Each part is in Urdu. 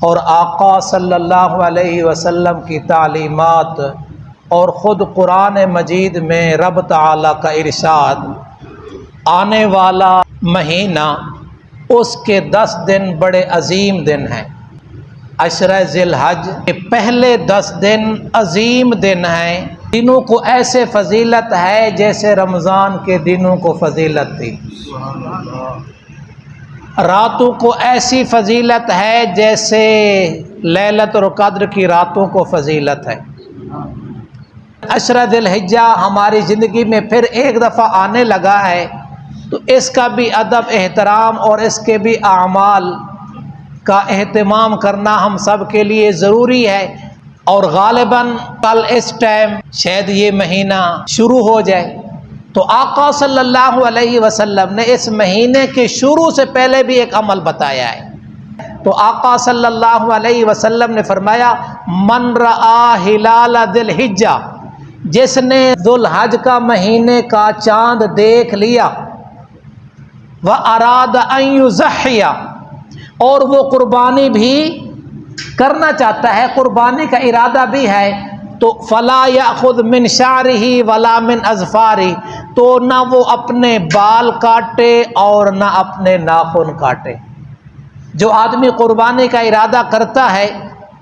اور آقا صلی اللہ علیہ وسلم کی تعلیمات اور خود قرآن مجید میں رب تعالیٰ کا ارشاد، آنے والا مہینہ اس کے 10 دن بڑے عظیم دن ہیں۔ عشرہ ذی الحج کے پہلے 10 دن عظیم دن ہیں، دنوں کو ایسے فضیلت ہے جیسے رمضان کے دنوں کو فضیلت تھی، راتوں کو ایسی فضیلت ہے جیسے لیلۃ القدر کی راتوں کو فضیلت ہے۔ عشرہ ذی الحجہ ہماری زندگی میں پھر ایک دفعہ آنے لگا ہے، تو اس کا بھی ادب احترام اور اس کے بھی اعمال کا اہتمام کرنا ہم سب کے لیے ضروری ہے۔ اور غالباً کل اس ٹائم شاید یہ مہینہ شروع ہو جائے، تو آقا صلی اللہ علیہ وسلم نے اس مہینے کے شروع سے پہلے بھی ایک عمل بتایا ہے۔ تو آقا صلی اللہ علیہ وسلم نے فرمایا، من رآ ہلال ذی الحجہ، جس نے ذی الحج کا مہینے کا چاند دیکھ لیا، وَأَرَادَ أَن يُضَحِّيَ، اور وہ قربانی بھی کرنا چاہتا ہے، قربانی کا ارادہ بھی ہے، تو فَلَا يَأْخُذْ مِنْ شَعْرِهِ وَلَا مِنْ أَظْفَارِهِ، تو نہ وہ اپنے بال کاٹے اور نہ اپنے ناخن کاٹے۔ جو آدمی قربانی کا ارادہ کرتا ہے،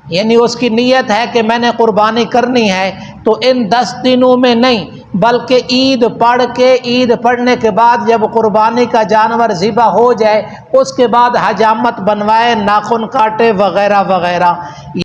یعنی اس کی نیت ہے کہ میں نے قربانی کرنی ہے، تو ان 10 دنوں میں نہیں بلکہ عید پڑھ کے، عید پڑھنے کے بعد جب قربانی کا جانور ذبح ہو جائے، اس کے بعد حجامت بنوائے، ناخن کاٹے وغیرہ وغیرہ۔